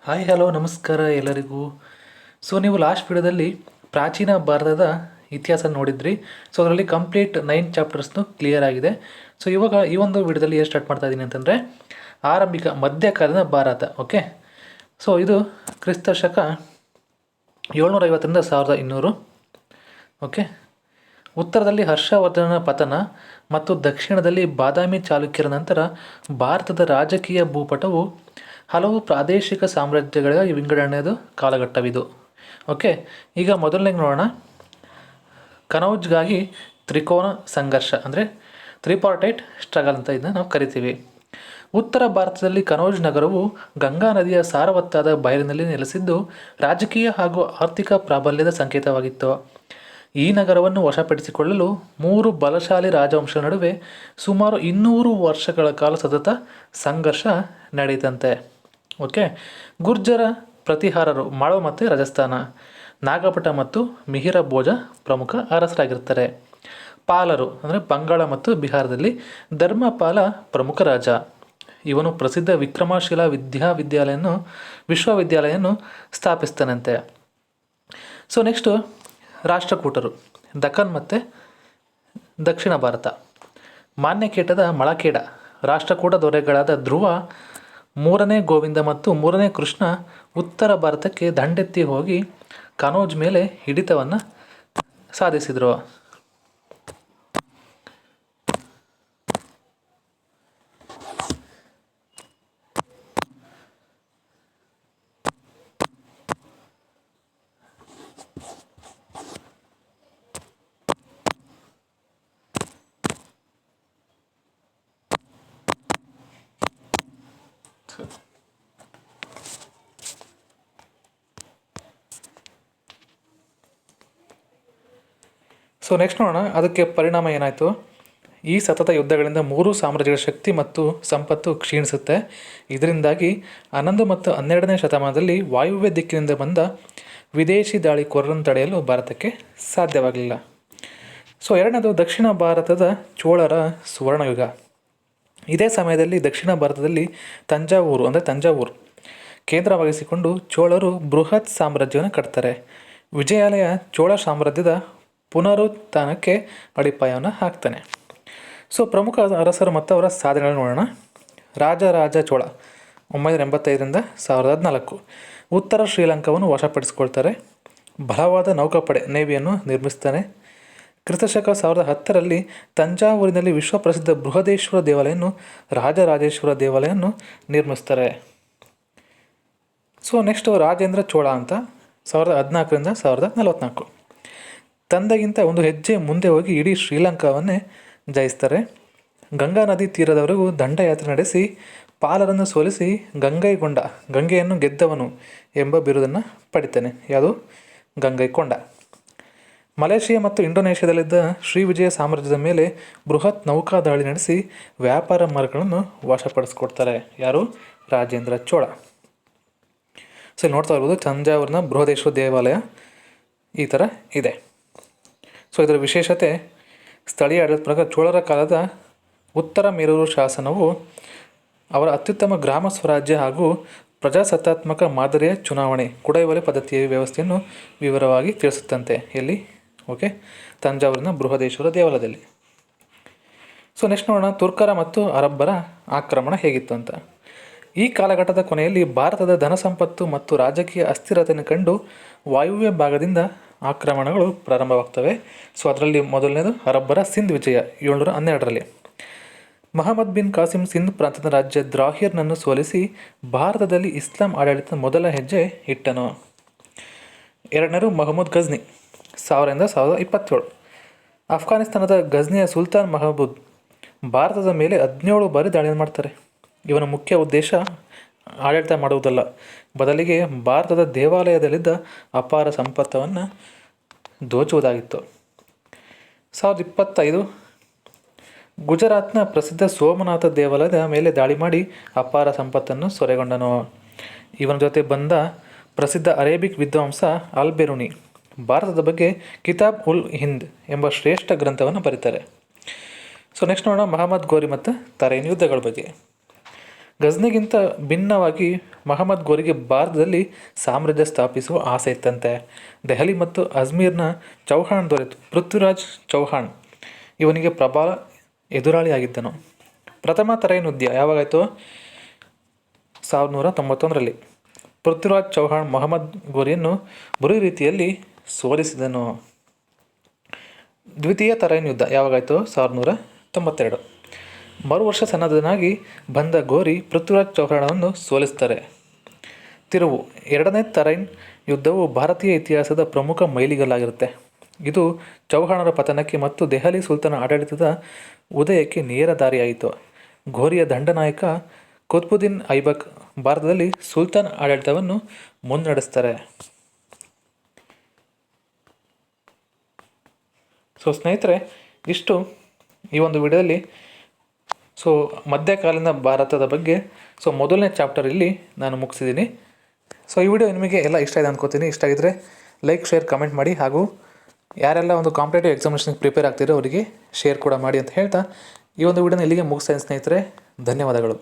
Hi hello ನಮಸ್ಕಾರ ಎಲ್ಲರಿಗೂ. ನೀವು ಲಾಸ್ಟ್ ವಿಡಿಯೋದಲ್ಲಿ ಪ್ರಾಚೀನ ಭಾರತದ ಇತಿಹಾಸ ನೋಡಿದ್ರಿ. ಅದರಲ್ಲಿ ಕಂಪ್ಲೀಟ್ 9 ಚಾಪ್ಟರ್ಸ್ನು ಕ್ಲಿಯರ್ ಆಗಿದೆ. ಇವಾಗ ಈ ಒಂದು ವಿಡಿಯೋದಲ್ಲಿ ಏನು ಸ್ಟಾರ್ಟ್ ಮಾಡ್ತಾ ಇದ್ದೀನಿ ಅಂತಂದರೆ ಆರಂಭಿಕ ಮಧ್ಯಕಾಲದ ಭಾರತ. ಓಕೆ, ಇದು ಕ್ರಿಸ್ತ ಶಕ 750ರಿಂದ 1200. ಓಕೆ, ಉತ್ತರದಲ್ಲಿ ಹರ್ಷವರ್ಧನನ ಪತನ ಮತ್ತು ದಕ್ಷಿಣದಲ್ಲಿ ಬಾದಾಮಿ ಚಾಲುಕ್ಯರ ನಂತರ ಭಾರತದ ರಾಜಕೀಯ ಭೂಪಟವು ಹಲವು ಪ್ರಾದೇಶಿಕ ಸಾಮ್ರಾಜ್ಯಗಳ ವಿಂಗಡಣೆಯದು ಕಾಲಘಟ್ಟವಿದು. ಓಕೆ, ಈಗ ಮೊದಲನೇಗೆ ನೋಡೋಣ. ಕನೌಜ್ಗಾಗಿ ತ್ರಿಕೋನ ಸಂಘರ್ಷ ಅಂದರೆ ತ್ರಿಪಾರ್ಟೈಟ್ ಸ್ಟ್ರಗಲ್ ಅಂತ ಇದನ್ನ ನಾವು ಕರಿತೀವಿ. ಉತ್ತರ ಭಾರತದಲ್ಲಿ ಕನೌಜ್ ನಗರವು ಗಂಗಾ ನದಿಯ ಸಾರವತ್ತಾದ ಬಯಲಿನಲ್ಲಿ ನೆಲೆಸಿದ್ದು ರಾಜಕೀಯ ಹಾಗೂ ಆರ್ಥಿಕ ಪ್ರಾಬಲ್ಯದ ಸಂಕೇತವಾಗಿತ್ತು. ಈ ನಗರವನ್ನು ವಶಪಡಿಸಿಕೊಳ್ಳಲು 3 ಬಲಶಾಲಿ ರಾಜವಂಶಗಳ ನಡುವೆ ಸುಮಾರು 200 ವರ್ಷಗಳ ಕಾಲ ಸತತ ಸಂಘರ್ಷ ನಡೆಯಿತಂತೆ. ಓಕೆ, ಗುರ್ಜರ ಪ್ರತಿಹಾರರು ಮಾಳವ ಮತ್ತು ರಾಜಸ್ಥಾನ, ನಾಗಪಟ ಮತ್ತು ಮಿಹಿರ ಭೋಜ ಪ್ರಮುಖ ಅರಸರಾಗಿರ್ತಾರೆ. ಪಾಲರು ಅಂದರೆ ಬಂಗಾಳ ಮತ್ತು ಬಿಹಾರದಲ್ಲಿ ಧರ್ಮಪಾಲ ಪ್ರಮುಖ ರಾಜ. ಇವನು ಪ್ರಸಿದ್ಧ ವಿಕ್ರಮಶಿಲಾ ವಿಶ್ವವಿದ್ಯಾಲಯವನ್ನು ಸ್ಥಾಪಿಸ್ತಾನಂತೆ. ನೆಕ್ಸ್ಟು ರಾಷ್ಟ್ರಕೂಟರು ದಖನ್ ಮತ್ತು ದಕ್ಷಿಣ ಭಾರತ. ಮಾನ್ಯಕೇಟದ ಮಳಕೇಡ ರಾಷ್ಟ್ರಕೂಟ ದೊರೆಗಳಾದ ಧ್ರುವ, 3ನೇ ಗೋವಿಂದ ಮತ್ತು 3ನೇ ಕೃಷ್ಣ ಉತ್ತರ ಭಾರತಕ್ಕೆ ದಂಡೆತ್ತಿ ಹೋಗಿ ಕನೌಜ್ ಮೇಲೆ ಹಿಡಿತವನ್ನು ಸಾಧಿಸಿದರು. ನೆಕ್ಸ್ಟ್ ನೋಡೋಣ ಅದಕ್ಕೆ ಪರಿಣಾಮ ಏನಾಯಿತು. ಈ ಸತತ ಯುದ್ಧಗಳಿಂದ 3 ಸಾಮ್ರಾಜ್ಯಗಳ ಶಕ್ತಿ ಮತ್ತು ಸಂಪತ್ತು ಕ್ಷೀಣಿಸುತ್ತೆ. ಇದರಿಂದಾಗಿ 11 ಮತ್ತು 12ನೇ ಶತಮಾನದಲ್ಲಿ ವಾಯುವ್ಯ ದಿಕ್ಕಿನಿಂದ ಬಂದ ವಿದೇಶಿ ದಾಳಿಕೋರರನ್ನು ತಡೆಯಲು ಭಾರತಕ್ಕೆ ಸಾಧ್ಯವಾಗಲಿಲ್ಲ. ಎರಡನೇದು ದಕ್ಷಿಣ ಭಾರತದ ಚೋಳರ ಸುವರ್ಣಯುಗ. ಇದೇ ಸಮಯದಲ್ಲಿ ದಕ್ಷಿಣ ಭಾರತದಲ್ಲಿ ತಂಜಾವೂರು ಕೇಂದ್ರವಾಗಿಸಿಕೊಂಡು ಚೋಳರು ಬೃಹತ್ ಸಾಮ್ರಾಜ್ಯವನ್ನು ಕಟ್ತಾರೆ. ವಿಜಯಾಲಯ ಚೋಳ ಸಾಮ್ರಾಜ್ಯದ ಪುನರುತ್ಥಾನಕ್ಕೆ ಅಡಿಪಾಯವನ್ನು ಹಾಕ್ತಾನೆ. ಪ್ರಮುಖ ಅರಸರು ಮತ್ತು ಅವರ ಸಾಧನೆಗಳನ್ನು ನೋಡೋಣ. ರಾಜ ಚೋಳ 985ರಿಂದ 1014 ಉತ್ತರ ಶ್ರೀಲಂಕಾವನ್ನು ವಶಪಡಿಸಿಕೊಳ್ತಾರೆ. ಬಲವಾದ ನೌಕಾಪಡೆ ನೇವಿಯನ್ನು ನಿರ್ಮಿಸ್ತಾನೆ. ಕ್ರಿಸ್ತಶಕ 1010ರಲ್ಲಿ ತಂಜಾವೂರಿನಲ್ಲಿ ವಿಶ್ವಪ್ರಸಿದ್ಧ ಬೃಹದೇಶ್ವರ ದೇವಾಲಯವನ್ನು ರಾಜರಾಜೇಶ್ವರ ದೇವಾಲಯವನ್ನು ನಿರ್ಮಿಸ್ತಾರೆ. ನೆಕ್ಸ್ಟ್ ರಾಜೇಂದ್ರ ಚೋಳ ಅಂತ 1014ರಿಂದ 1044 ತಂದೆಗಿಂತ ಒಂದು ಹೆಜ್ಜೆ ಮುಂದೆ ಹೋಗಿ ಇಡೀ ಶ್ರೀಲಂಕಾವನ್ನೇ ಜಯಿಸ್ತಾರೆ. ಗಂಗಾ ನದಿ ತೀರದವರೆಗೂ ದಂಡಯಾತ್ರೆ ನಡೆಸಿ ಪಾಲರನ್ನು ಸೋಲಿಸಿ ಗಂಗೆಯನ್ನು ಗೆದ್ದವನು ಎಂಬ ಬಿರುದನ್ನು ಪಡಿತಾನೆ. ಯಾವುದು? ಗಂಗೈಕೊಂಡ. ಮಲೇಷಿಯಾ ಮತ್ತು ಇಂಡೋನೇಷ್ಯಾದಲ್ಲಿದ್ದ ಶ್ರೀವಿಜಯ ಸಾಮ್ರಾಜ್ಯದ ಮೇಲೆ ಬೃಹತ್ ನೌಕಾ ದಾಳಿ ನಡೆಸಿ ವ್ಯಾಪಾರ ಮಾರ್ಗಗಳನ್ನು ವಶಪಡಿಸ್ಕೊಡ್ತಾರೆ. ಯಾರು? ರಾಜೇಂದ್ರ ಚೋಳ. ನೋಡ್ತಾ ಇರ್ಬೋದು ತಂಜಾವೂರಿನ ಬೃಹದೇಶ್ವರ ದೇವಾಲಯ ಈ ಥರ ಇದೆ. ಇದರ ವಿಶೇಷತೆ ಸ್ಥಳೀಯ ಆಡಳಿತ ಪ್ರಕಾರ ಚೋಳರ ಕಾಲದ ಉತ್ತರ ಮೇರೂರು ಶಾಸನವು ಅವರ ಅತ್ಯುತ್ತಮ ಗ್ರಾಮ ಸ್ವರಾಜ್ಯ ಹಾಗೂ ಪ್ರಜಾಸತ್ತಾತ್ಮಕ ಮಾದರಿಯ ಚುನಾವಣೆ ಕುಡೈವಲೆ ಪದ್ಧತಿಯ ವ್ಯವಸ್ಥೆಯನ್ನು ವಿವರವಾಗಿ ತಿಳಿಸುತ್ತಂತೆ. ಎಲ್ಲಿ? ಓಕೆ, ತಂಜಾವೂರಿನ ಬೃಹದೇಶ್ವರ ದೇವಾಲಯದಲ್ಲಿ. ನೆಕ್ಸ್ಟ್ ನೋಡೋಣ ತುರ್ಕರ ಮತ್ತು ಅರಬ್ಬರ ಆಕ್ರಮಣ ಹೇಗಿತ್ತು ಅಂತ. ಈ ಕಾಲಘಟ್ಟದ ಕೊನೆಯಲ್ಲಿ ಭಾರತದ ಧನಸಂಪತ್ತು ಮತ್ತು ರಾಜಕೀಯ ಅಸ್ಥಿರತೆಯನ್ನು ಕಂಡು ವಾಯುವ್ಯ ಭಾಗದಿಂದ ಆಕ್ರಮಣಗಳು ಪ್ರಾರಂಭವಾಗ್ತವೆ. ಅದರಲ್ಲಿ ಮೊದಲನೇದು ಅರಬ್ಬರ ಸಿಂಧ್ ವಿಜಯ 712ರಲ್ಲಿ. ಮಹಮ್ಮದ್ ಬಿನ್ ಕಾಸಿಂ ಸಿಂಧ್ ಪ್ರಾಂತದ ರಾಜ್ಯ ದ್ರಾಹಿರ್ನನ್ನು ಸೋಲಿಸಿ ಭಾರತದಲ್ಲಿ ಇಸ್ಲಾಂ ಆಡಳಿತದ ಮೊದಲ ಹೆಜ್ಜೆ ಇಟ್ಟನು. ಎರಡನೇದು ಮಹಮೂದ್ ಗಜ್ನಿ 1000ರಿಂದ 1027. ಅಫ್ಘಾನಿಸ್ತಾನದ ಗಜ್ನಿಯ ಸುಲ್ತಾನ್ ಮಹಮೂದ್ ಭಾರತದ ಮೇಲೆ 17 ಬಾರಿ ದಾಳಿಯನ್ನು ಮಾಡ್ತಾರೆ. ಇವನ ಮುಖ್ಯ ಉದ್ದೇಶ ಆಡಳಿತ ಮಾಡುವುದಲ್ಲ, ಬದಲಿಗೆ ಭಾರತದ ದೇವಾಲಯದಲ್ಲಿದ್ದ ಅಪಾರ ಸಂಪತ್ತನ್ನು ದೋಚುವುದಾಗಿತ್ತು. 1025 ಗುಜರಾತ್ನ ಪ್ರಸಿದ್ಧ ಸೋಮನಾಥ ದೇವಾಲಯದ ಮೇಲೆ ದಾಳಿ ಮಾಡಿ ಅಪಾರ ಸಂಪತ್ತನ್ನು ಸೂರೆಗೊಂಡನು. ಇವನ ಜೊತೆ ಬಂದ ಪ್ರಸಿದ್ಧ ಅರೇಬಿಕ್ ವಿದ್ವಾಂಸ ಅಲ್-ಬೆರೂನಿ ಭಾರತದ ಬಗ್ಗೆ ಕಿತಾಬ್ ಉಲ್ ಹಿಂದ್ ಎಂಬ ಶ್ರೇಷ್ಠ ಗ್ರಂಥವನ್ನು ಬರೀತಾರೆ. ನೆಕ್ಸ್ಟ್ ನೋಡೋಣ ಮಹಮ್ಮದ್ ಗೋರಿ ಮತ್ತು ತರೇನ್ ಯುದ್ಧಗಳ ಬಗ್ಗೆ. ಗಜ್ನಿಗಿಂತ ಭಿನ್ನವಾಗಿ ಮಹಮ್ಮದ್ ಗೋರಿಗೆ ಭಾರತದಲ್ಲಿ ಸಾಮ್ರಾಜ್ಯ ಸ್ಥಾಪಿಸುವ ಆಸೆ ಇತ್ತಂತೆ. ದೆಹಲಿ ಮತ್ತು ಅಜ್ಮೀರ್ನ ಚೌಹಾಣ್ ದೊರೆ ಪೃಥ್ವಿರಾಜ್ ಚೌಹಾಣ್ ಇವನಿಗೆ ಪ್ರಬಲ ಎದುರಾಳಿಯಾಗಿದ್ದನು. ಪ್ರಥಮ ತರೈನ್ ಯುದ್ಧ ಯಾವಾಗಾಯಿತು? 1191ರಲ್ಲಿ. ಪೃಥ್ವಿರಾಜ್ ಚೌಹಾಣ್ ಮೊಹಮ್ಮದ್ ಗೋರಿಯನ್ನು ಬುರಿ ರೀತಿಯಲ್ಲಿ ಸೋಲಿಸಿದನು. ದ್ವಿತೀಯ ತರೈನ್ ಯುದ್ಧ ಯಾವಾಗಾಯಿತು? 1192. ಮರು ವರ್ಷ ಸನ್ನದ್ಧನಾಗಿ ಬಂದ ಗೋರಿ ಪೃಥ್ವಿರಾಜ್ ಚೌಹಾಣವನ್ನು ಸೋಲಿಸ್ತಾರೆ. ತಿರುವು: ಎರಡನೇ ತರೈನ್ ಯುದ್ಧವು ಭಾರತೀಯ ಇತಿಹಾಸದ ಪ್ರಮುಖ ಮೈಲಿಗಲ್ಲಾಗಿರುತ್ತೆ. ಇದು ಚೌಹಾಣರ ಪತನಕ್ಕೆ ಮತ್ತು ದೆಹಲಿ ಸುಲ್ತಾನ ಆಡಳಿತದ ಉದಯಕ್ಕೆ ನೇರ ದಾರಿಯಾಯಿತು. ಘೋರಿಯ ದಂಡನಾಯಕ ಕುತ್ಬುದ್ದೀನ್ ಐಬಕ್ ಭಾರತದಲ್ಲಿ ಸುಲ್ತಾನ್ ಆಡಳಿತವನ್ನು ಮುನ್ನಡೆಸ್ತಾರೆ. ಸೊ ಸ್ನೇಹಿತರೆ, ಇಷ್ಟು ಈ ಒಂದು ವಿಡಿಯೋದಲ್ಲಿ ಮಧ್ಯಕಾಲೀನ ಭಾರತದ ಬಗ್ಗೆ ಮೊದಲನೇ ಚಾಪ್ಟರ್ ಇಲ್ಲಿ ನಾನು ಮುಗಿಸಿದ್ದೀನಿ. ಈ ವಿಡಿಯೋ ನಿಮಗೆ ಎಲ್ಲ ಇಷ್ಟ ಇದೆ ಅಂದ್ಕೋತೀನಿ. ಇಷ್ಟ ಆಗಿದ್ದರೆ ಲೈಕ್, ಶೇರ್, ಕಮೆಂಟ್ ಮಾಡಿ. ಹಾಗೂ ಯಾರೆಲ್ಲ ಒಂದು ಕಾಂಪಿಟೇಟಿವ್ ಎಕ್ಸಾಮಿನೇಷನ್ಗೆ ಪ್ರಿಪೇರ್ ಆಗ್ತಿರೋ ಅವರಿಗೆ ಶೇರ್ ಕೂಡ ಮಾಡಿ ಅಂತ ಹೇಳ್ತಾ ಈ ಒಂದು ವಿಡಿಯೋನ ಇಲ್ಲಿಗೆ ಮುಗಿಸ್ತೇನೆ ಸ್ನೇಹಿತರೆ. ಧನ್ಯವಾದಗಳು.